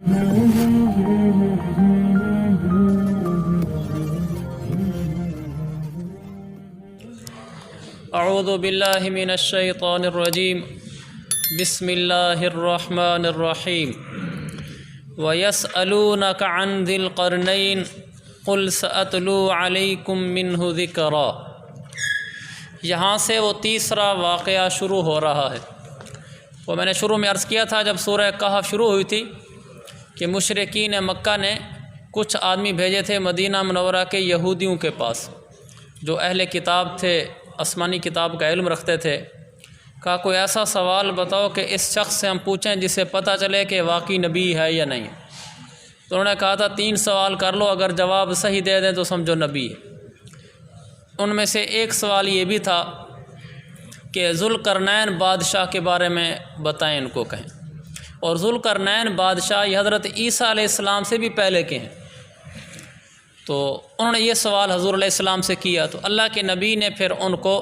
اعوذ باللہ من الشیطان الرجیم بسم اللہ الرحمن الرحیم وَيَسْأَلُونَكَ عَنْ ذِي الْقَرْنَيْنِ قُلْ سَأَتْلُو عَلَيْكُمْ مِنْهُ ذِكْرًا۔ یہاں سے وہ تیسرا واقعہ شروع ہو رہا ہے۔ وہ میں نے شروع میں عرض کیا تھا جب سورہ کہف شروع ہوئی تھی کہ مشرکین مکہ نے کچھ آدمی بھیجے تھے مدینہ منورہ کے یہودیوں کے پاس جو اہل کتاب تھے، آسمانی کتاب کا علم رکھتے تھے۔ کہا کوئی ایسا سوال بتاؤ کہ اس شخص سے ہم پوچھیں جسے پتہ چلے کہ واقعی نبی ہے یا نہیں۔ تو انہوں نے کہا تھا 3 سوال کر لو، اگر جواب صحیح دے دیں تو سمجھو نبی ہے۔ ان میں سے ایک سوال یہ بھی تھا کہ ذوالقرنین بادشاہ کے بارے میں بتائیں، ان کو کہیں۔ اور ذوالقرنین بادشاہ یہ حضرت عیسیٰ علیہ السلام سے بھی پہلے کے ہیں۔ تو انہوں نے یہ سوال حضور علیہ السلام سے کیا، تو اللہ کے نبی نے پھر ان کو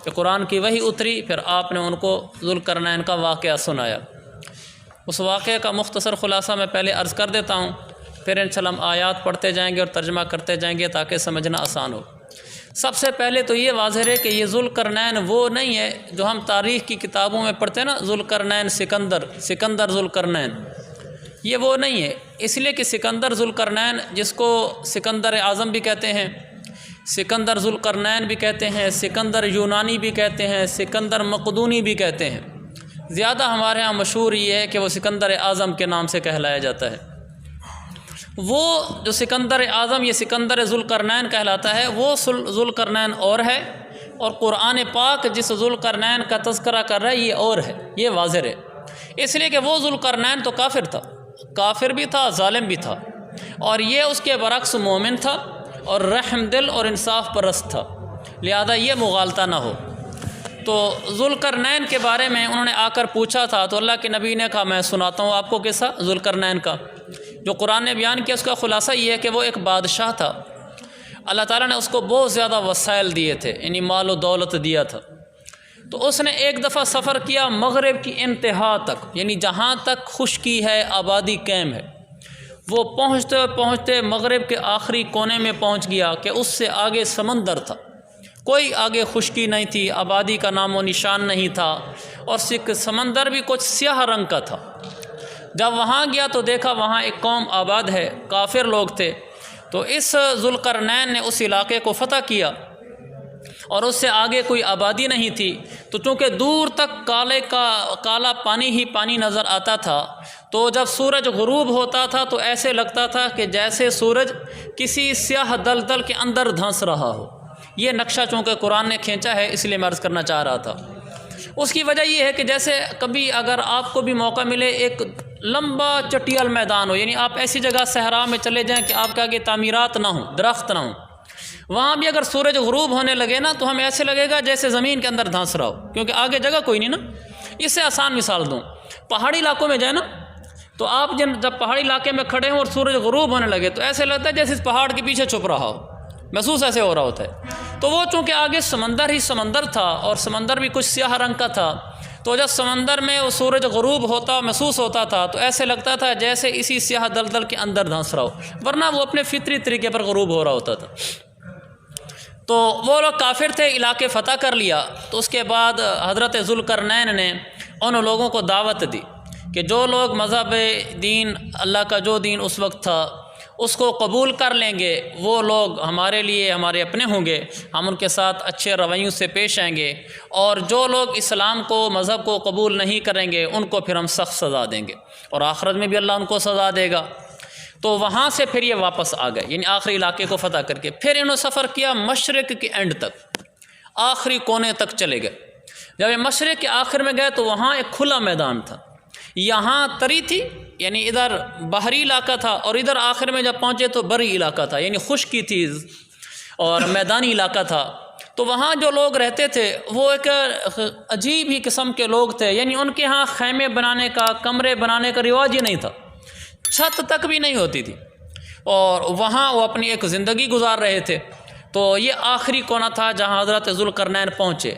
کہ قرآن کی وحی اتری، پھر آپ نے ان کو ذوالقرنین کا واقعہ سنایا۔ اس واقعے کا مختصر خلاصہ میں پہلے عرض کر دیتا ہوں، پھر انشاءاللہ ہم آیات پڑھتے جائیں گے اور ترجمہ کرتے جائیں گے تاکہ سمجھنا آسان ہو۔ سب سے پہلے تو یہ واضح ہے کہ یہ ذوالقرنین وہ نہیں ہے جو ہم تاریخ کی کتابوں میں پڑھتے ہیں نا، ذوالقرنین سکندر ذوالقرنین، یہ وہ نہیں ہے۔ اس لیے کہ سکندر ذوالقرنین جس کو سکندر اعظم بھی کہتے ہیں، سکندر ذوالقرنین بھی کہتے ہیں، سکندر یونانی بھی کہتے ہیں، سکندر مقدونی بھی کہتے ہیں، زیادہ ہمارے ہاں مشہور یہ ہے کہ وہ سکندر اعظم کے نام سے کہلایا جاتا ہے۔ وہ جو سکندر اعظم یہ سکندر ذوالقرنین کہلاتا ہے، وہ ذوالقرنین اور ہے، اور قرآن پاک جس ذوالقرنین کا تذکرہ کر رہا ہے یہ اور ہے، یہ واضح ہے۔ اس لیے کہ وہ ذوالقرنین تو کافر تھا، کافر بھی تھا، ظالم بھی تھا، اور یہ اس کے برعکس مومن تھا اور رحم دل اور انصاف پرست تھا، لہذا یہ مغالطہ نہ ہو۔ تو ذوالقرنین کے بارے میں انہوں نے آ کر پوچھا تھا، تو اللہ کے نبی نے کہا میں سناتا ہوں آپ کو قصہ ذوالقرنین کا۔ جو قرآن نے بیان کیا اس کا خلاصہ یہ ہے کہ وہ ایک بادشاہ تھا، اللہ تعالیٰ نے اس کو بہت زیادہ وسائل دیے تھے، یعنی مال و دولت دیا تھا۔ تو اس نے ایک دفعہ سفر کیا مغرب کی انتہا تک، یعنی جہاں تک خشکی ہے، آبادی قائم ہے۔ وہ پہنچتے پہنچتے مغرب کے آخری کونے میں پہنچ گیا کہ اس سے آگے سمندر تھا، کوئی آگے خشکی نہیں تھی، آبادی کا نام و نشان نہیں تھا، اور سمندر بھی کچھ سیاہ رنگ کا تھا۔ جب وہاں گیا تو دیکھا وہاں ایک قوم آباد ہے، کافر لوگ تھے۔ تو اس ذوالقرنین نے اس علاقے کو فتح کیا، اور اس سے آگے کوئی آبادی نہیں تھی۔ تو چونکہ دور تک کالا پانی ہی پانی نظر آتا تھا، تو جب سورج غروب ہوتا تھا تو ایسے لگتا تھا کہ جیسے سورج کسی سیاہ دلدل کے اندر دھنس رہا ہو۔ یہ نقشہ چونکہ قرآن نے کھینچا ہے اس لیے میں عرض کرنا چاہ رہا تھا۔ اس کی وجہ یہ ہے کہ جیسے کبھی اگر آپ کو بھی موقع ملے ایک لمبا چٹیل میدان ہو، یعنی آپ ایسی جگہ صحرا میں چلے جائیں کہ آپ کے آگے تعمیرات نہ ہوں، درخت نہ ہوں، وہاں بھی اگر سورج غروب ہونے لگے نا تو ہمیں ایسے لگے گا جیسے زمین کے اندر دھانس رہا ہو، کیونکہ آگے جگہ کوئی نہیں نا۔ اس سے آسان مثال دوں، پہاڑی علاقوں میں جائیں نا تو آپ جب پہاڑی علاقے میں کھڑے ہوں اور سورج غروب ہونے لگے تو ایسے لگتا ہے جیسے اس پہاڑ کے پیچھے چھپ رہا ہو، محسوس ایسے ہو رہا ہوتا ہے۔ تو وہ چونکہ آگے سمندر ہی سمندر تھا اور سمندر بھی کچھ سیاہ رنگ کا تھا، تو جب سمندر میں وہ سورج غروب ہوتا محسوس ہوتا تھا تو ایسے لگتا تھا جیسے اسی سیاہ دلدل کے اندر دھنس رہا ہو، ورنہ وہ اپنے فطری طریقے پر غروب ہو رہا ہوتا تھا۔ تو وہ لوگ کافر تھے، علاقے فتح کر لیا۔ تو اس کے بعد حضرت ذوالقرنین نے ان لوگوں کو دعوت دی کہ جو لوگ مذہب دین اللہ کا جو دین اس وقت تھا اس کو قبول کر لیں گے وہ لوگ ہمارے لیے ہمارے اپنے ہوں گے، ہم ان کے ساتھ اچھے رویوں سے پیش آئیں گے، اور جو لوگ اسلام کو مذہب کو قبول نہیں کریں گے ان کو پھر ہم سخت سزا دیں گے، اور آخرت میں بھی اللہ ان کو سزا دے گا۔ تو وہاں سے پھر یہ واپس آ گئے، یعنی آخری علاقے کو فتح کر کے پھر انہوں نے سفر کیا مشرق کے اینڈ تک، آخری کونے تک چلے گئے۔ جب یہ مشرق کے آخر میں گئے تو وہاں ایک کھلا میدان تھا، یہاں تری تھی یعنی ادھر بحری علاقہ تھا، اور ادھر آخر میں جب پہنچے تو بری علاقہ تھا، یعنی خشکی تھی اور میدانی علاقہ تھا۔ تو وہاں جو لوگ رہتے تھے وہ ایک عجیب ہی قسم کے لوگ تھے، یعنی ان کے ہاں خیمے بنانے کا، کمرے بنانے کا رواج ہی نہیں تھا، چھت تک بھی نہیں ہوتی تھی، اور وہاں وہ اپنی ایک زندگی گزار رہے تھے۔ تو یہ آخری کونا تھا جہاں حضرت ذوالقرنین پہنچے۔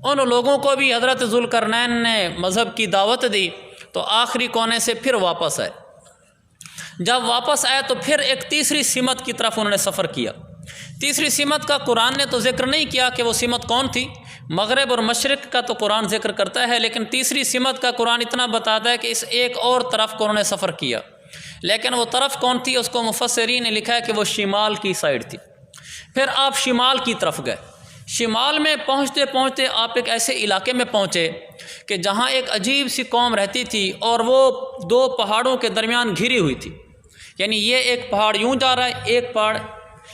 ان لوگوں کو بھی حضرت ذوالقرنین نے مذہب کی دعوت دی تو آخری کونے سے پھر واپس آئے۔ جب واپس آئے تو پھر ایک تیسری سمت کی طرف انہوں نے سفر کیا۔ تیسری سمت کا قرآن نے تو ذکر نہیں کیا کہ وہ سمت کون تھی، مغرب اور مشرق کا تو قرآن ذکر کرتا ہے، لیکن تیسری سمت کا قرآن اتنا بتاتا ہے کہ اس ایک اور طرف کو انہوں نے سفر کیا، لیکن وہ طرف کون تھی اس کو مفسرین نے لکھا ہے کہ وہ شمال کی سائڈ تھی۔ پھر آپ شمال کی طرف گئے، شمال میں پہنچتے پہنچتے آپ ایک ایسے علاقے میں پہنچے کہ جہاں ایک عجیب سی قوم رہتی تھی اور وہ دو پہاڑوں کے درمیان گھری ہوئی تھی، یعنی یہ ایک پہاڑ یوں جا رہا ہے، ایک پہاڑ،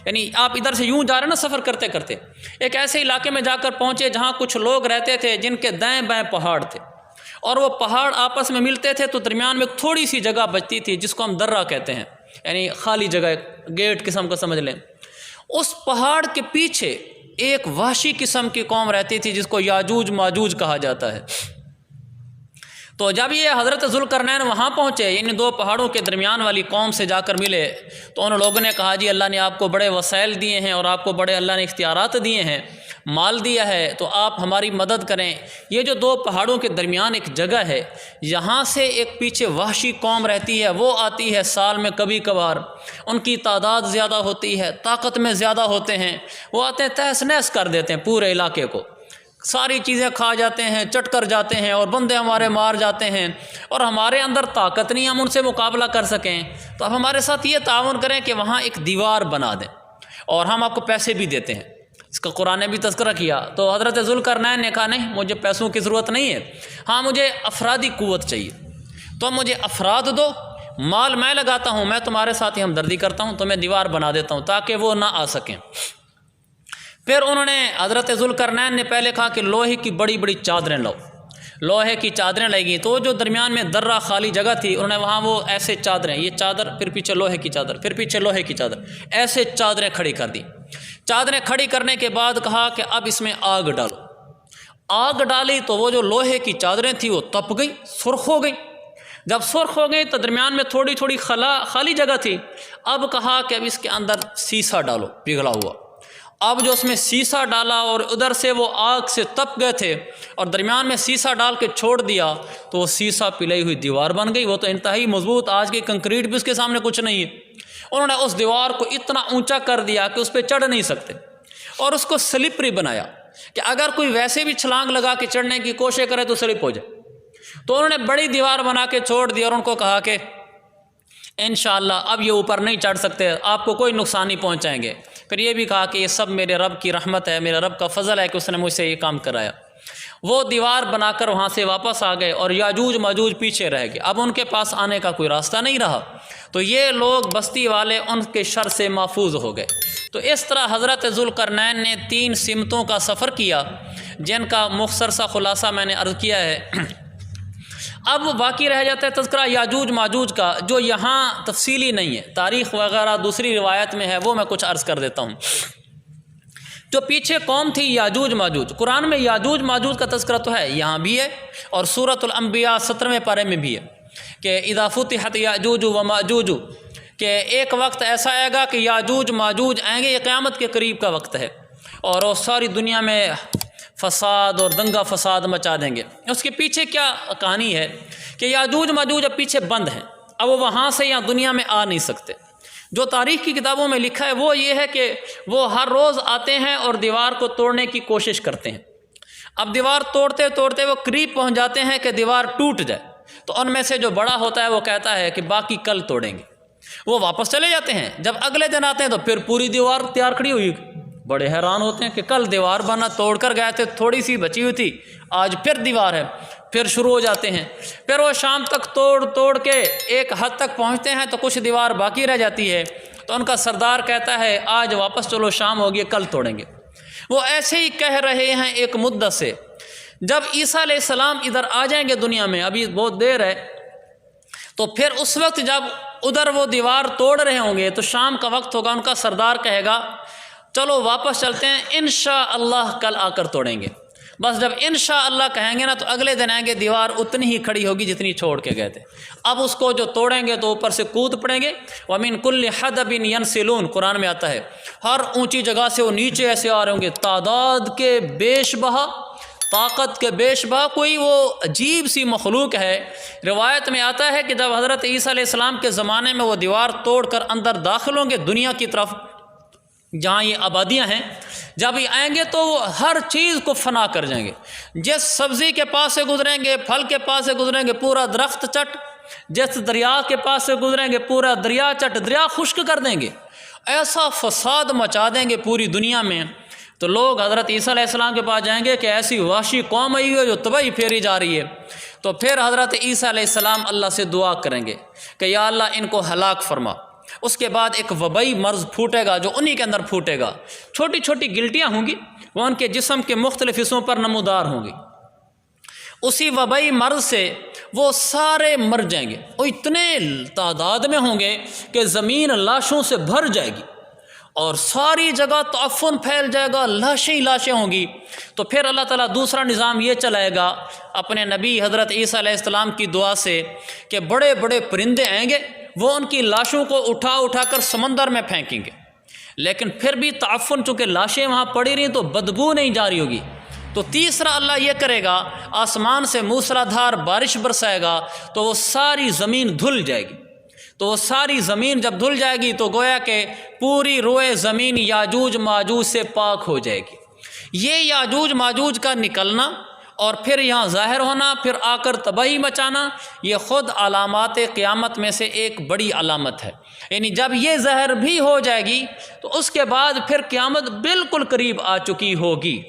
یعنی آپ ادھر سے یوں جا رہے ہیں نا سفر کرتے کرتے، ایک ایسے علاقے میں جا کر پہنچے جہاں کچھ لوگ رہتے تھے جن کے دائیں بائیں پہاڑ تھے، اور وہ پہاڑ آپس میں ملتے تھے تو درمیان میں تھوڑی سی جگہ بچتی تھی جس کو ہم درہ کہتے ہیں، یعنی خالی جگہ، گیٹ قسم کا سمجھ لیں۔ اس پہاڑ کے پیچھے ایک وحشی قسم کی قوم رہتی تھی جس کو یاجوج ماجوج کہا جاتا ہے۔ تو جب یہ حضرت ذوالقرنین وہاں پہنچے، یعنی دو پہاڑوں کے درمیان والی قوم سے جا کر ملے، تو ان لوگوں نے کہا جی اللہ نے آپ کو بڑے وسائل دیے ہیں اور آپ کو بڑے اللہ نے اختیارات دیے ہیں، مال دیا ہے، تو آپ ہماری مدد کریں۔ یہ جو دو پہاڑوں کے درمیان ایک جگہ ہے، یہاں سے ایک پیچھے وحشی قوم رہتی ہے، وہ آتی ہے سال میں کبھی کبھار، ان کی تعداد زیادہ ہوتی ہے، طاقت میں زیادہ ہوتے ہیں، وہ آتے ہیں تہس نہس کر دیتے ہیں پورے علاقے کو، ساری چیزیں کھا جاتے ہیں، چٹ کر جاتے ہیں اور بندے ہمارے مار جاتے ہیں، اور ہمارے اندر طاقت نہیں ہم ان سے مقابلہ کر سکیں، تو اب ہمارے ساتھ یہ تعاون کریں کہ وہاں ایک دیوار بنا دیں اور ہم آپ کو پیسے بھی دیتے ہیں۔ اس کا قرآن نے بھی تذکرہ کیا، تو حضرت ذوالقرنین نے کہا نہیں مجھے پیسوں کی ضرورت نہیں ہے، ہاں مجھے افرادی قوت چاہیے، تو مجھے افراد دو، مال میں لگاتا ہوں، میں تمہارے ساتھ ہی ہمدردی کرتا ہوں، تو میں دیوار بنا دیتا ہوں تاکہ وہ نہ آ سکیں۔ پھر انہوں نے حضرت ذوالقرنین نے پہلے کہا کہ لوہے کی بڑی بڑی چادریں لاؤ، لوہے کی چادریں لائے گی، تو جو درمیان میں درہ خالی جگہ تھی انہوں نے وہاں وہ ایسے چادریں، یہ چادر پھر پیچھے لوہے کی چادر، پھر پیچھے لوہے کی چادر، ایسے چادریں کھڑی کر دی۔ چادریں کھڑی کرنے کے بعد کہا کہ اب اس میں آگ ڈالو، آگ ڈالی تو وہ جو لوہے کی چادریں تھیں وہ تپ گئی، سرخ ہو گئی، جب سرخ ہو گئی تو درمیان میں تھوڑی تھوڑی خالی جگہ تھی، اب کہا کہ اب اس کے اندر سیسہ ڈالو پگھلا ہوا، اب جو اس میں سیسہ ڈالا اور ادھر سے وہ آگ سے تپ گئے تھے اور درمیان میں سیسہ ڈال کے چھوڑ دیا تو وہ سیسہ پلائی ہوئی دیوار بن گئی، وہ تو انتہائی مضبوط، آج کی کنکریٹ بھی اس کے سامنے کچھ نہیں ہے۔ انہوں نے اس دیوار کو اتنا اونچا کر دیا کہ اس پہ چڑھ نہیں سکتے، اور اس کو سلپری بنایا کہ اگر کوئی ویسے بھی چھلانگ لگا کے چڑھنے کی کوشش کرے تو سلپ ہو جائے، تو انہوں نے بڑی دیوار بنا کے چھوڑ دی اور ان کو کہا کہ انشاءاللہ اب یہ اوپر نہیں چڑھ سکتے، آپ کو کوئی نقصان نہیں پہنچائیں گے۔ پھر یہ بھی کہا کہ یہ سب میرے رب کی رحمت ہے، میرے رب کا فضل ہے کہ اس نے مجھ سے یہ کام کرایا۔ وہ دیوار بنا کر وہاں سے واپس آ گئے اور یاجوج ماجوج پیچھے رہ گئے، اب ان کے پاس آنے کا کوئی راستہ نہیں رہا، تو یہ لوگ بستی والے ان کے شر سے محفوظ ہو گئے۔ تو اس طرح حضرت ذوالقرنین نے 3 سمتوں کا سفر کیا جن کا مختصر سا خلاصہ میں نے عرض کیا ہے۔ اب باقی رہ جاتا ہے تذکرہ یاجوج ماجوج کا، جو یہاں تفصیلی نہیں ہے، تاریخ وغیرہ دوسری روایت میں ہے، وہ میں کچھ عرض کر دیتا ہوں۔ جو پیچھے قوم تھی یاجوج ماجوج، قرآن میں یاجوج ماجوج کا تذکرہ تو ہے، یہاں بھی ہے، اور سورۃ الانبیاء 17ویں پارے میں بھی ہے کہ اذا فتحت یاجوج و ماجوج، کہ ایک وقت ایسا آئے گا کہ یاجوج ماجوج آئیں گے، یہ قیامت کے قریب کا وقت ہے، اور وہ ساری دنیا میں فساد اور دنگا فساد مچا دیں گے۔ اس کے پیچھے کیا کہانی ہے کہ یاجوج ماجوج اب پیچھے بند ہیں، اب وہ وہاں سے یا دنیا میں آ نہیں سکتے۔ جو تاریخ کی کتابوں میں لکھا ہے وہ یہ ہے کہ وہ ہر روز آتے ہیں اور دیوار کو توڑنے کی کوشش کرتے ہیں، اب دیوار توڑتے توڑتے وہ قریب پہنچ جاتے ہیں کہ دیوار ٹوٹ جائے، تو ان میں سے جو بڑا ہوتا ہے وہ کہتا ہے کہ باقی کل توڑیں گے، وہ واپس چلے جاتے ہیں، جب اگلے دن آتے ہیں تو پھر پوری دیوار تیار کھڑی ہوئی، بڑے حیران ہوتے ہیں کہ کل دیوار بنا توڑ کر گئے تھے، تھوڑی سی بچی ہوئی تھی، آج پھر دیوار ہے، پھر شروع ہو جاتے ہیں، پھر وہ شام تک توڑ کے ایک حد تک پہنچتے ہیں تو کچھ دیوار باقی رہ جاتی ہے، تو ان کا سردار کہتا ہے آج واپس چلو، شام ہوگی، کل توڑیں گے۔ وہ ایسے ہی کہہ رہے ہیں ایک مدت سے، جب عیسیٰ علیہ السلام ادھر آ جائیں گے دنیا میں، ابھی بہت دیر ہے، تو پھر اس وقت جب ادھر وہ دیوار توڑ رہے ہوں گے تو شام کا وقت ہوگا، ان کا سردار کہے گا چلو واپس چلتے ہیں، انشاءاللہ کل آ کر توڑیں گے۔ بس جب انشاءاللہ کہیں گے نا تو اگلے دن آئیں گے، دیوار اتنی ہی کھڑی ہوگی جتنی چھوڑ کے گئے تھے، اب اس کو جو توڑیں گے تو اوپر سے کود پڑیں گے۔ وَمِن كُلِّ حَدَبٍ يَنْسِلُونَ، قرآن میں آتا ہے ہر اونچی جگہ سے وہ نیچے ایسے آ رہے ہوں گے، تعداد کے بیش بہا طاقت کے بیش بہا کوئی وہ عجیب سی مخلوق ہے۔ روایت میں آتا ہے کہ جب حضرت عیسیٰ علیہ السلام کے زمانے میں وہ دیوار توڑ کر اندر داخل ہوں گے دنیا کی طرف جہاں یہ آبادیاں ہیں، جب یہ آئیں گے تو وہ ہر چیز کو فنا کر جائیں گے۔ جس سبزی کے پاس سے گزریں گے، پھل کے پاس سے گزریں گے، پورا درخت چٹ، جس دریا کے پاس سے گزریں گے پورا دریا چٹ، دریا خشک کر دیں گے، ایسا فساد مچا دیں گے پوری دنیا میں۔ تو لوگ حضرت عیسیٰ علیہ السلام کے پاس جائیں گے کہ ایسی وحشی قوم آئی ہے جو تباہی پھیری جا رہی ہے۔ تو پھر حضرت عیسیٰ علیہ السلام اللہ سے دعا کریں گے کہ یا اللہ ان کو ہلاک فرما۔ اس کے بعد ایک وبائی مرض پھوٹے گا جو انہی کے اندر پھوٹے گا، چھوٹی چھوٹی گلٹیاں ہوں گی، وہ ان کے جسم کے مختلف حصوں پر نمودار ہوں گی۔ اسی وبائی مرض سے وہ سارے مر جائیں گے، وہ اتنے تعداد میں ہوں گے کہ زمین لاشوں سے بھر جائے گی اور ساری جگہ تعفن پھیل جائے گا، لاشیں ہی لاشیں ہوں گی۔ تو پھر اللہ تعالیٰ دوسرا نظام یہ چلائے گا اپنے نبی حضرت عیسیٰ علیہ السلام کی دعا سے کہ بڑے بڑے پرندے آئیں گے، وہ ان کی لاشوں کو اٹھا اٹھا کر سمندر میں پھینکیں گے، لیکن پھر بھی تعفن چونکہ لاشیں وہاں پڑی رہیں تو بدبو نہیں جاری ہوگی۔ تو تیسرا اللہ یہ کرے گا آسمان سے موسلا دھار بارش برسائے گا تو وہ ساری زمین دھل جائے گی۔ تو وہ ساری زمین جب دھل جائے گی تو گویا کہ پوری روئے زمین یاجوج ماجوج سے پاک ہو جائے گی۔ یہ یاجوج ماجوج کا نکلنا اور پھر یہاں ظاہر ہونا، پھر آ کر تباہی مچانا، یہ خود علامات قیامت میں سے ایک بڑی علامت ہے۔ یعنی جب یہ ظاہر بھی ہو جائے گی تو اس کے بعد پھر قیامت بالکل قریب آ چکی ہوگی۔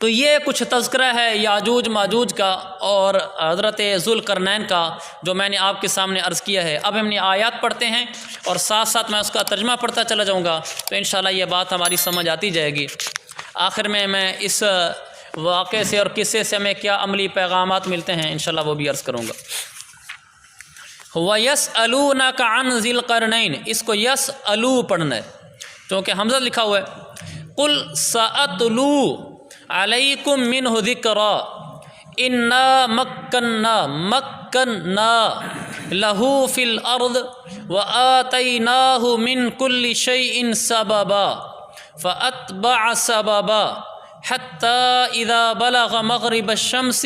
تو یہ کچھ تذکرہ ہے یاجوج ماجوج کا اور حضرت ذوالقرنین کا جو میں نے آپ کے سامنے عرض کیا ہے۔ اب ہم نے آیات پڑھتے ہیں اور ساتھ ساتھ میں اس کا ترجمہ پڑھتا چلا جاؤں گا تو انشاءاللہ یہ بات ہماری سمجھ آتی جائے گی۔ آخر میں اس واقعے سے اور قصے سے ہمیں کیا عملی پیغامات ملتے ہیں انشاءاللہ وہ بھی عرض کروں گا۔ وَيَسْأَلُونَكَ عَنْ ذِي الْقَرْنَيْنِ، اس کو یسألو پڑھنا ہے کیونکہ حمزہ لکھا ہوا ہے۔ قُلْ سَأَتْلُو علیکم منہ ذکرا انا مکننا لہ فی الارض وآتیناہ من کل شیء سببا فاتبع سببا حتی اذا بلغ مغرب الشمس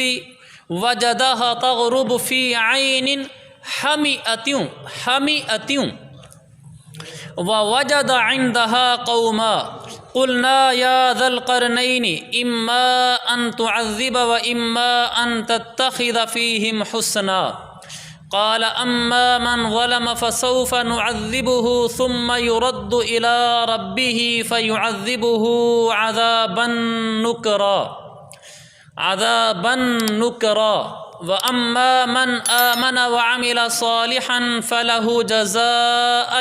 وجدها تغرب فی عین حمیئۃ ووجد عندها قوما قلنا یا ذا القرنین اما ان تعذب و اما ان تتخذ فیہم حسنا قال اما من ظلم فسوف نعذبه ثم يرد الى ربه فيعذبه عذابا نکرا واما من آمن وعمل صالحا فله جزاء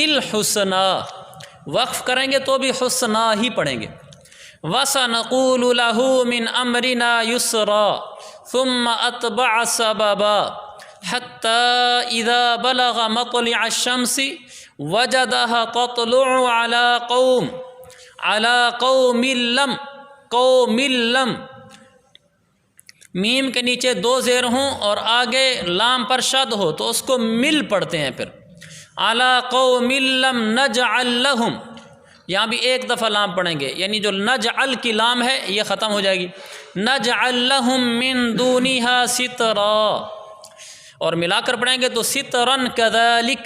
الحسنى وقف کریں گے تو بھی حسنہ ہی پڑھیں گے۔ وَسَنَقُولُ لَهُ مِنْ أَمْرِنَا يُسْرًا ثُمَّ أَتْبَعَ سَبَبًا حَتَّى إِذَا بَلَغَ مَطْلِعَ الشَّمْسِ وَجَدَهَا تَطْلُعُ عَلَى قَوْمٍ لَّمْ میم کے نیچے دو زیر ہوں اور آگے لام پر شد ہو تو اس کو مل پڑھتے ہیں۔ پھر عَلَى قَوْمٍ لَّمْ نَجْعَلْ لَهُمْ، یہاں بھی ایک دفعہ لام پڑھیں گے، یعنی جو نجعل کی لام ہے یہ ختم ہو جائے گی۔ نجعل لَهُم مِّن دُونِهَا سِتْرًا، اور ملا کر پڑھیں گے تو سِتْرًا كَذَلِكَ،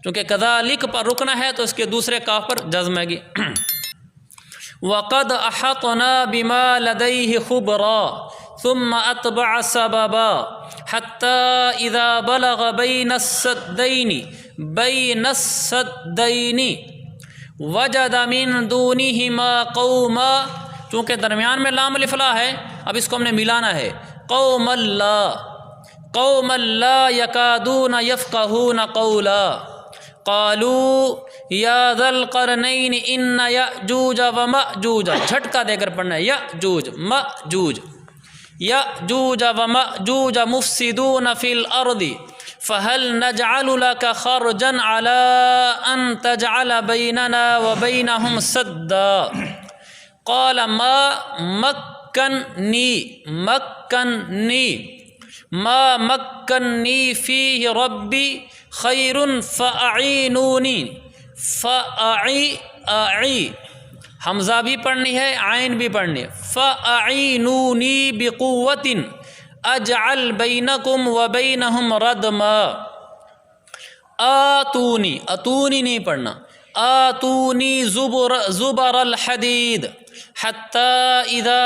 چونکہ كَذَلِكَ پر رکنا ہے تو اس کے دوسرے کاف پر جزم ہے گی۔ وَقَدْ أَحَطْنَا بِمَا لَدَيْهِ خُبْرًا ثم أتبع سببا حتى إذا بلغ بين السدين وجد من دونهما قوما، چونکہ درمیان میں لام الف لا ہے اب اس کو ہم نے ملانا ہے، قوم لا يكادون يفقهون قولا قالوا یا ذا القرنین ان یأجوج ومأجوج، جھٹکا دے کر پڑھنا ہے، یأجوج ومأجوج مفسدون فی الارض فهل نجعل لك خرجا على ان تجعل بیننا وبینہم سدا قال ما مکنی فیہ ربی خیر فأعینونی حمزہ بھی پڑھنی ہے، عین بھی پڑھنی ہے۔ فَأَعِينُونِي بِقُوَّةٍ أَجْعَلْ بَيْنَكُمْ وَبَيْنَهُمْ رَدْمًا۔ آتونی، اتونی نہیں پڑھنا، آتونی زبر الحدید حتی اذا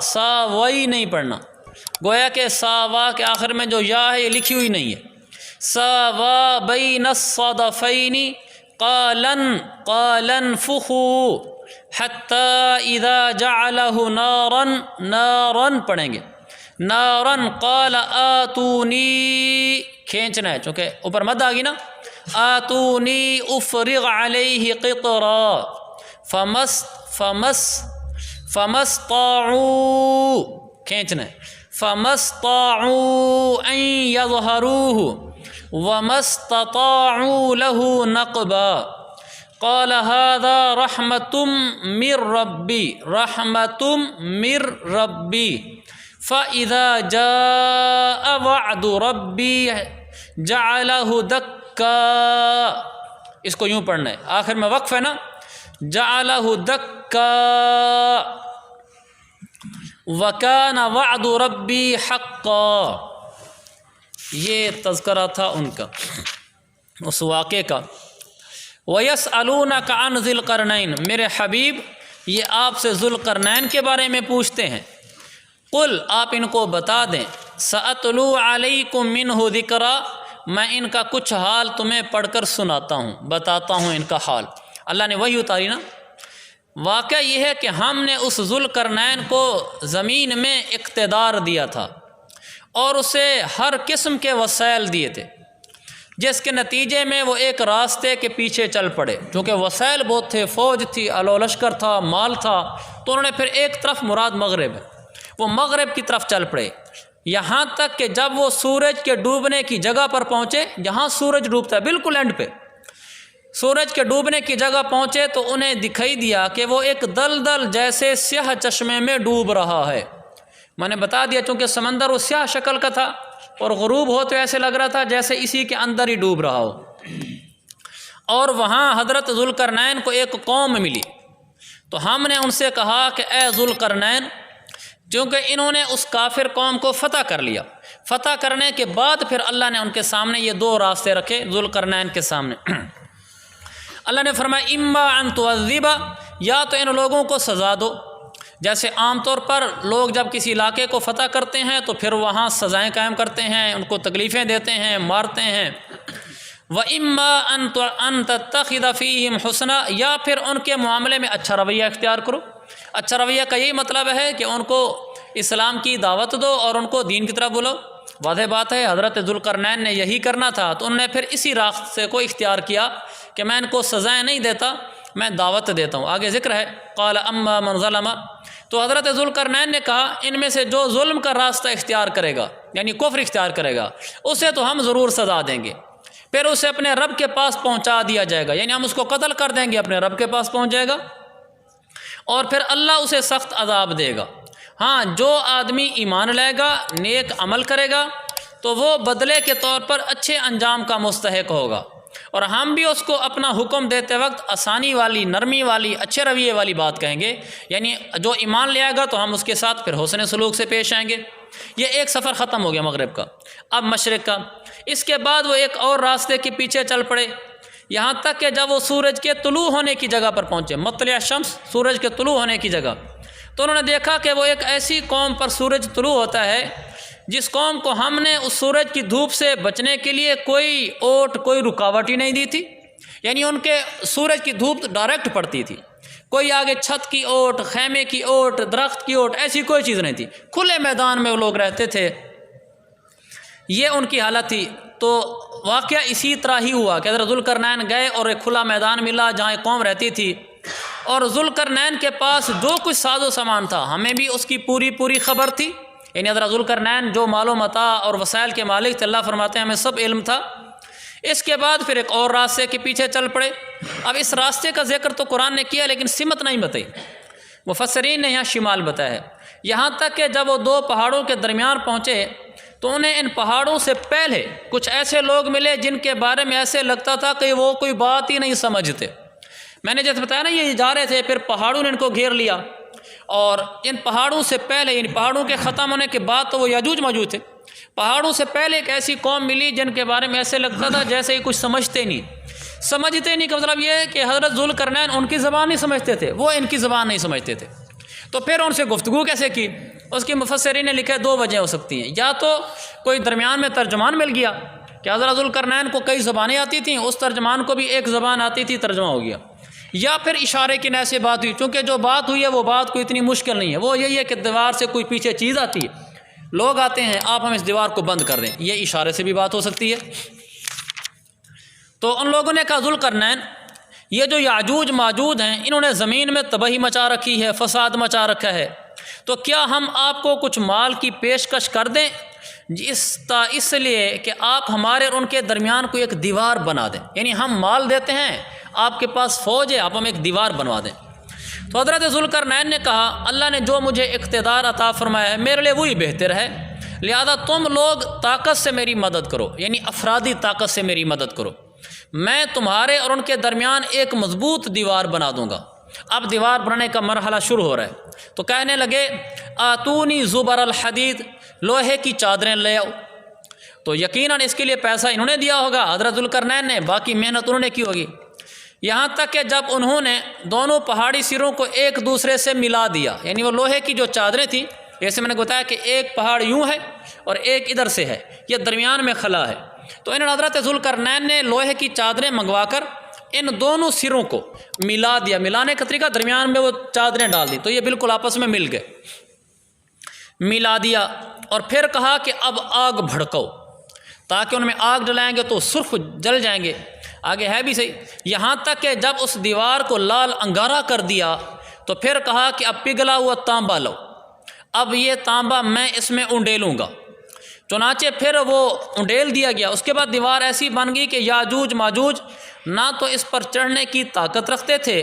ساوی نہیں پڑھنا، گویا کہ ساوا کے آخر میں جو یا ہے یہ لکھی ہوئی نہیں ہے۔ ساوا بین الصدفین قال انفخوا حتی اذا جعلہ نارا پڑھیں گے، نارن قال آتونی کھینچنا ہے چونکہ اوپر مد آ گئی نا، آتونی افرغ علیہ قطرا فمستطاعوا کھینچنا ہے، فمستطاعوا ان یظہروہ ومستطاعوا لہ نقبا۔ قال هذا رحمة من ربی، رحمة من ربی فَإِذَا جَاءَ وَعْدُ رَبِّي جَعَلَهُ دَكَّا، اس کو یوں پڑھنا ہے، آخر میں وقف ہے نا، جَعَلَهُ دَكَّا وَكَانَ وَعْدُ رَبِّي حَقًّا۔ یہ تذکرہ تھا ان کا اس واقعے کا۔ وَيَسْأَلُونَكَ عَنْ ذِي الْقَرْنَيْنِ، میرے حبیب یہ آپ سے ذو القرنین کے بارے میں پوچھتے ہیں۔ قل، آپ ان کو بتا دیں، سأتلو علیکم منہ ذکرا، میں ان کا کچھ حال تمہیں پڑھ کر سناتا ہوں، بتاتا ہوں ان کا حال۔ اللہ نے وحی اتاری نا۔ واقعہ یہ ہے کہ ہم نے اس ذو القرنین کو زمین میں اقتدار دیا تھا اور اسے ہر قسم کے وسائل دیے تھے، جس کے نتیجے میں وہ ایک راستے کے پیچھے چل پڑے، چونکہ وسائل بہت تھے، فوج تھی، لشکر تھا، مال تھا، تو انہوں نے پھر ایک طرف مراد مغرب ہے، وہ مغرب کی طرف چل پڑے، یہاں تک کہ جب وہ سورج کے ڈوبنے کی جگہ پر پہنچے، جہاں سورج ڈوبتا ہے بالکل اینڈ پہ، سورج کے ڈوبنے کی جگہ پہنچے تو انہیں دکھائی دیا کہ وہ ایک دلدل جیسے سیاہ چشمے میں ڈوب رہا ہے۔ میں نے بتا دیا چونکہ سمندر وہ سیاہ شکل کا تھا اور غروب ہوتے ایسے لگ رہا تھا جیسے اسی کے اندر ہی ڈوب رہا ہو۔ اور وہاں حضرت ذوالقرنین کو ایک قوم ملی، تو ہم نے ان سے کہا کہ اے ذوالقرنین، چونکہ انہوں نے اس کافر قوم کو فتح کر لیا، فتح کرنے کے بعد پھر اللہ نے ان کے سامنے یہ دو راستے رکھے ذوالقرنین کے سامنے۔ اللہ نے فرمایا اما ان تعذب، یا تو ان لوگوں کو سزا دو، جیسے عام طور پر لوگ جب کسی علاقے کو فتح کرتے ہیں تو پھر وہاں سزائیں قائم کرتے ہیں، ان کو تکلیفیں دیتے ہیں، مارتے ہیں۔ وَإِمَّا أَن تَتَّخِذَ فِيهِمْ حُسْنًا، یا پھر ان کے معاملے میں اچھا رویہ اختیار کرو۔ اچھا رویہ کا یہی مطلب ہے کہ ان کو اسلام کی دعوت دو اور ان کو دین کی طرف بلاؤ۔ واضح بات ہے حضرت ذوالقرنین نے یہی کرنا تھا، تو انہوں نے پھر اسی راستے کو اختیار کیا کہ میں ان کو سزائیں نہیں دیتا، میں دعوت دیتا ہوں۔ آگے ذکر ہے قال اما من ظلم، تو حضرت ذوالقرنین نے کہا ان میں سے جو ظلم کا راستہ اختیار کرے گا، یعنی کفر اختیار کرے گا، اسے تو ہم ضرور سزا دیں گے، پھر اسے اپنے رب کے پاس پہنچا دیا جائے گا، یعنی ہم اس کو قتل کر دیں گے، اپنے رب کے پاس پہنچ جائے گا اور پھر اللہ اسے سخت عذاب دے گا۔ ہاں، جو آدمی ایمان لائے گا، نیک عمل کرے گا، تو وہ بدلے کے طور پر اچھے انجام کا مستحق ہوگا، اور ہم بھی اس کو اپنا حکم دیتے وقت آسانی والی، نرمی والی، اچھے رویے والی بات کہیں گے، یعنی جو ایمان لے آئے گا تو ہم اس کے ساتھ پھر حسن سلوک سے پیش آئیں گے۔ یہ ایک سفر ختم ہو گیا مغرب کا، اب مشرق کا۔ اس کے بعد وہ ایک اور راستے کے پیچھے چل پڑے، یہاں تک کہ جب وہ سورج کے طلوع ہونے کی جگہ پر پہنچے، مطلع شمس، سورج کے طلوع ہونے کی جگہ، تو انہوں نے دیکھا کہ وہ ایک ایسی قوم پر سورج طلوع ہوتا ہے جس قوم کو ہم نے اس سورج کی دھوپ سے بچنے کے لیے کوئی اوٹ، کوئی رکاوٹ ہی نہیں دی تھی، یعنی ان کے سورج کی دھوپ ڈائریکٹ پڑتی تھی، کوئی آگے چھت کی اوٹ، خیمے کی اوٹ، درخت کی اوٹ، ایسی کوئی چیز نہیں تھی، کھلے میدان میں وہ لوگ رہتے تھے، یہ ان کی حالت تھی۔ تو واقعہ اسی طرح ہی ہوا کہ حضرت ذوالقرنین گئے اور ایک کھلا میدان ملا جہاں ایک قوم رہتی تھی، اور ذوالقرنین کے پاس جو کچھ ساز و سامان تھا ہمیں بھی اس کی پوری خبر تھی، یعنی حضرت ذوالقرنین جو مال و متاع اور وسائل کے مالک تھے، اللہ فرماتے ہیں ہمیں سب علم تھا۔ اس کے بعد پھر ایک اور راستے کے پیچھے چل پڑے۔ اب اس راستے کا ذکر تو قرآن نے کیا لیکن سمت نہیں بتائی، مفسرین نے یہاں شمال بتایا ہے، یہاں تک کہ جب وہ دو پہاڑوں کے درمیان پہنچے تو انہیں ان پہاڑوں سے پہلے کچھ ایسے لوگ ملے جن کے بارے میں ایسے لگتا تھا کہ وہ کوئی بات ہی نہیں سمجھتے، میں نے جیسے بتایا نا یہ جا رہے تھے، پھر پہاڑوں نے ان کو گھیر لیا، اور ان پہاڑوں سے پہلے یعنی پہاڑوں کے ختم ہونے کے بعد تو وہ یاجوج ماجوج تھے، پہاڑوں سے پہلے ایک ایسی قوم ملی جن کے بارے میں ایسے لگتا تھا جیسے ہی کچھ سمجھتے نہیں کا مطلب یہ ہے کہ حضرت ذوالقرنین ان کی زبان نہیں سمجھتے تھے، وہ ان کی زبان نہیں سمجھتے تھے، تو پھر ان سے گفتگو کیسے کی؟ اس کی مفسرین نے لکھا ہے 2 وجہ ہو سکتی ہیں، یا تو کوئی درمیان میں ترجمان مل گیا کہ حضرت ذوالقرنین کو کئی زبانیں آتی تھیں، اس ترجمان کو بھی ایک زبان آتی تھی، ترجمہ ہو گیا، یا پھر اشارے کی نحو سے بات ہوئی، چونکہ جو بات ہوئی ہے وہ بات کوئی اتنی مشکل نہیں ہے، وہ یہی ہے کہ دیوار سے کوئی پیچھے چیز آتی ہے، لوگ آتے ہیں، آپ ہم اس دیوار کو بند کر دیں، یہ اشارے سے بھی بات ہو سکتی ہے۔ تو ان لوگوں نے کہا ذوالقرنین یہ جو یاجوج ماجوج ہیں انہوں نے زمین میں تباہی مچا رکھی ہے، فساد مچا رکھا ہے، تو کیا ہم آپ کو کچھ مال کی پیشکش کر دیں اس لیے کہ آپ ہمارے اور ان کے درمیان کوئی ایک دیوار بنا دیں، یعنی ہم مال دیتے ہیں، آپ کے پاس فوج ہے، آپ ہم ایک دیوار بنوا دیں۔ تو حضرت ذوالقرنین نے کہا اللہ نے جو مجھے اقتدار عطا فرمایا ہے میرے لیے وہی بہتر ہے، لہذا تم لوگ طاقت سے میری مدد کرو، یعنی افرادی طاقت سے میری مدد کرو، میں تمہارے اور ان کے درمیان ایک مضبوط دیوار بنا دوں گا۔ اب دیوار بنانے کا مرحلہ شروع ہو رہا ہے، تو کہنے لگے آتونی زبر الحدید، لوہے کی چادریں لے آؤ، تو یقیناً اس کے لیے پیسہ انہوں نے دیا ہوگا حضرت ذوالقرنین نے، باقی محنت انہوں نے کی ہوگی، یہاں تک کہ جب انہوں نے دونوں پہاڑی سروں کو ایک دوسرے سے ملا دیا، یعنی وہ لوہے کی جو چادریں تھیں، جیسے میں نے بتایا کہ ایک پہاڑ یوں ہے اور ایک ادھر سے ہے، یہ درمیان میں خلا ہے، تو انہوں نے حضرت ذوالقرنین نے لوہے کی چادریں منگوا کر ان دونوں سروں کو ملا دیا، ملانے کا طریقہ درمیان میں وہ چادریں ڈال دی، تو یہ بالکل آپس میں مل گئے، ملا دیا، اور پھر کہا کہ اب آگ بھڑکاؤ، تاکہ ان میں آگ جلائیں گے تو سرخ جل جائیں گے، آگے ہے بھی صحیح، یہاں تک کہ جب اس دیوار کو لال انگارہ کر دیا تو پھر کہا کہ اب پگھلا ہوا تانبا لو، اب یہ تانبا میں اس میں انڈیلوں گا، چنانچہ پھر وہ انڈیل دیا گیا، اس کے بعد دیوار ایسی بن گئی کہ یاجوج ماجوج نہ تو اس پر چڑھنے کی طاقت رکھتے تھے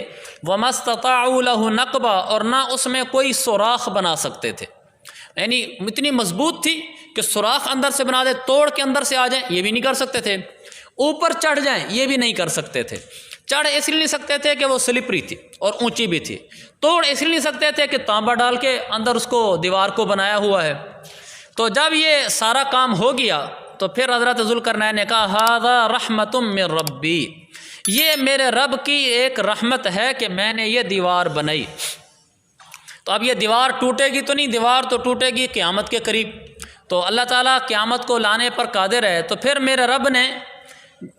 وَمَا اسْتَطَاعُوا لَهُ نَقْبًا، اور نہ اس میں کوئی سوراخ بنا سکتے تھے، یعنی اتنی مضبوط تھی کہ سوراخ اندر سے بنا دے، توڑ کے اندر سے آ جائیں یہ بھی نہیں کر سکتے تھے، اوپر چڑھ جائیں یہ بھی نہیں کر سکتے تھے، چڑھ اس لیے نہیں سکتے تھے کہ وہ سلپری تھی اور اونچی بھی تھی، توڑ اس لیے نہیں سکتے تھے کہ تانبا ڈال کے اندر اس کو دیوار کو بنایا ہوا ہے۔ تو جب یہ سارا کام ہو گیا تو پھر حضرت ذوالقرنین نے کہا ھذا رحمۃ من ربی، یہ میرے رب کی ایک رحمت ہے کہ میں نے یہ دیوار بنائی۔ تو اب یہ دیوار ٹوٹے گی تو نہیں، دیوار تو ٹوٹے گی قیامت کے قریب، تو اللہ تعالیٰ قیامت کو لانے پر قادر ہے، تو پھر میرے رب نے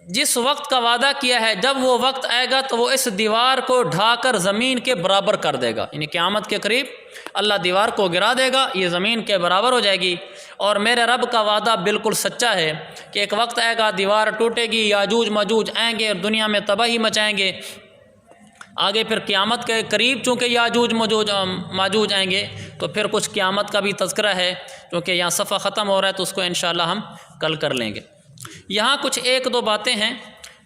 جس وقت کا وعدہ کیا ہے جب وہ وقت آئے گا تو وہ اس دیوار کو ڈھا کر زمین کے برابر کر دے گا، یعنی قیامت کے قریب اللہ دیوار کو گرا دے گا، یہ زمین کے برابر ہو جائے گی، اور میرے رب کا وعدہ بالکل سچا ہے کہ ایک وقت آئے گا دیوار ٹوٹے گی، یاجوج ماجوج آئیں گے اور دنیا میں تباہی مچائیں گے، آگے پھر قیامت کے قریب چونکہ یاجوج ماجوج آئیں گے تو پھر کچھ قیامت کا بھی تذکرہ ہے، کیونکہ یہاں صفحہ ختم ہو رہا ہے تو اس کو انشاءاللہ ہم کل کر لیں گے۔ یہاں کچھ 1-2 باتیں ہیں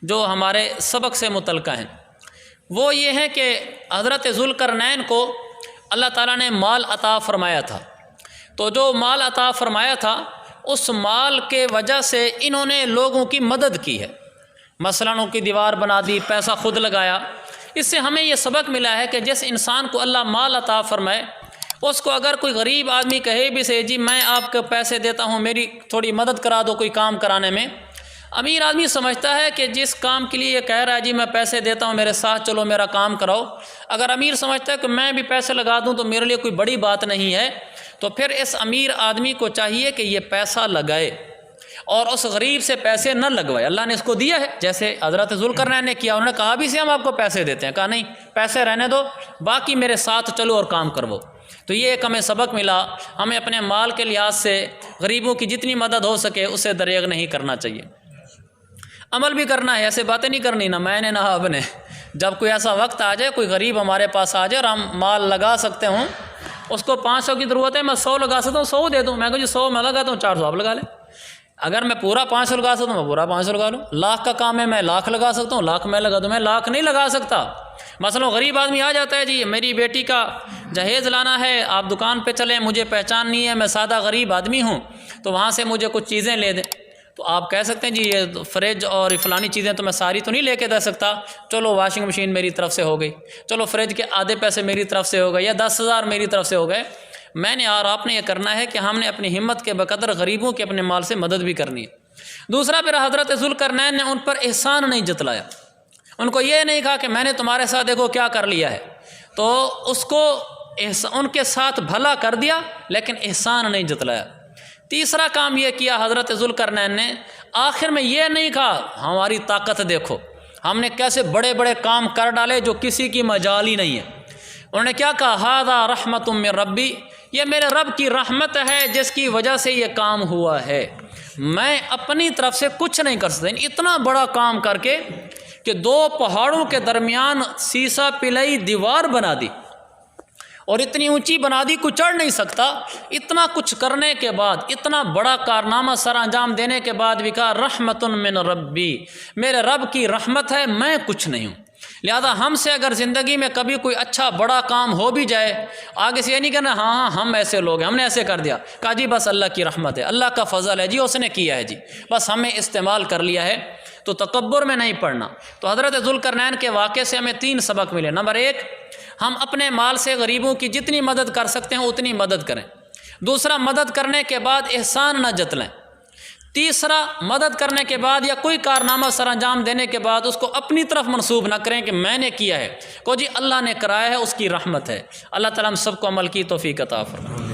جو ہمارے سبق سے متعلقہ ہیں، وہ یہ ہے کہ حضرت ذوالقرنین کو اللہ تعالیٰ نے مال عطا فرمایا تھا، تو جو مال عطا فرمایا تھا اس مال کے وجہ سے انہوں نے لوگوں کی مدد کی ہے، مثلاً ان کی دیوار بنا دی، پیسہ خود لگایا۔ اس سے ہمیں یہ سبق ملا ہے کہ جس انسان کو اللہ مال عطا فرمائے اس کو اگر کوئی غریب آدمی کہے بھی سے جی میں آپ کو پیسے دیتا ہوں میری تھوڑی مدد کرا دو کوئی کام کرانے میں، امیر آدمی سمجھتا ہے کہ جس کام کے لیے یہ کہہ رہا ہے جی میں پیسے دیتا ہوں میرے ساتھ چلو میرا کام کراؤ، اگر امیر سمجھتا ہے کہ میں بھی پیسے لگا دوں تو میرے لیے کوئی بڑی بات نہیں ہے، تو پھر اس امیر آدمی کو چاہیے کہ یہ پیسہ لگائے اور اس غریب سے پیسے نہ لگوائے، اللہ نے اس کو دیا ہے، جیسے حضرت ذوالقرنین نے کیا، انہوں نے کہا بھی سے ہم آپ کو پیسے دیتے ہیں، کہا نہیں پیسے رہنے دو باقی میرے ساتھ چلو اور کام کرو۔ تو یہ ایک ہمیں سبق ملا، ہمیں اپنے مال کے لحاظ سے غریبوں کی جتنی مدد ہو سکے اسے دریغ نہیں کرنا چاہیے، عمل بھی کرنا ہے، ایسے باتیں نہیں کرنی نہ میں نے نہ آپ نے، جب کوئی ایسا وقت آ جائے کوئی غریب ہمارے پاس آ جائے اور ہم مال لگا سکتے ہوں، اس کو 500 کی ضرورت ہے میں 100 لگا سکتا ہوں 100 دے دوں، میں کہوں جی 100 میں لگاتا ہوں 400 آپ لگا لیں، اگر میں پورا 500 لگا سکتا ہوں میں پورا 500 لگا لوں، لاکھ کا کام ہے میں لاکھ لگا سکتا ہوں لاکھ میں لگا دوں، میں لاکھ نہیں لگا سکتا۔ مثلا غریب آدمی آ جاتا ہے جی میری بیٹی کا جہیز لانا ہے آپ دکان پہ چلیں مجھے پہچان نہیں ہے میں سادہ غریب آدمی ہوں تو وہاں سے مجھے کچھ چیزیں لے دیں، تو آپ کہہ سکتے ہیں جی یہ فریج اور فلانی چیزیں تو میں ساری تو نہیں لے کے دے سکتا، چلو واشنگ مشین میری طرف سے ہو گئی، چلو فریج کے آدھے پیسے میری طرف سے ہو گئے یا 10,000 میری طرف سے ہو گئے۔ میں نے اور آپ نے یہ کرنا ہے کہ ہم نے اپنی ہمت کے بقدر غریبوں کے اپنے مال سے مدد بھی کرنی ہے۔ دوسرا پھر حضرت ذوالقرنین نے ان پر احسان نہیں جتلایا، ان کو یہ نہیں کہا کہ میں نے تمہارے ساتھ دیکھو کیا کر لیا ہے، تو اس کو ان کے ساتھ بھلا کر دیا لیکن احسان نہیں جتلایا۔ تیسرا کام یہ کیا حضرت ذوالقرنین نے، آخر میں یہ نہیں کہا ہماری طاقت دیکھو ہم نے کیسے بڑے بڑے کام کر ڈالے جو کسی کی مجال ہی نہیں ہے۔ انہوں نے کیا کہا، ھذا رحمت من ربی، یہ میرے رب کی رحمت ہے جس کی وجہ سے یہ کام ہوا ہے، میں اپنی طرف سے کچھ نہیں کر سکتا۔ اتنا بڑا کام کر کے کہ 2 پہاڑوں کے درمیان سیسا پلائی دیوار بنا دی اور اتنی اونچی بنا دی کوئی چڑھ نہیں سکتا، اتنا کچھ کرنے کے بعد، اتنا بڑا کارنامہ سر انجام دینے کے بعد بھی کہا رحمت من ربی، میرے رب کی رحمت ہے، میں کچھ نہیں ہوں۔ لہذا ہم سے اگر زندگی میں کبھی کوئی اچھا بڑا کام ہو بھی جائے، آگے سے یہ نہیں کہنا ہاں ہم ایسے لوگ ہیں ہم نے ایسے کر دیا، کہا جی بس اللہ کی رحمت ہے، اللہ کا فضل ہے جی اس نے کیا ہے جی، بس ہمیں استعمال کر لیا ہے۔ تو تکبر میں نہیں پڑنا۔ تو حضرت ذوالقرنین کے واقعے سے ہمیں 3 سبق ملے۔ نمبر 1، ہم اپنے مال سے غریبوں کی جتنی مدد کر سکتے ہیں اتنی مدد کریں۔ دوسرا، مدد کرنے کے بعد احسان نہ جتلیں۔ تیسرا، مدد کرنے کے بعد یا کوئی کارنامہ سر انجام دینے کے بعد اس کو اپنی طرف منسوب نہ کریں کہ میں نے کیا ہے، کو جی اللہ نے کرایا ہے، اس کی رحمت ہے۔ اللہ تعالیٰ ہم سب کو عمل کی توفیق عطا فرمائے۔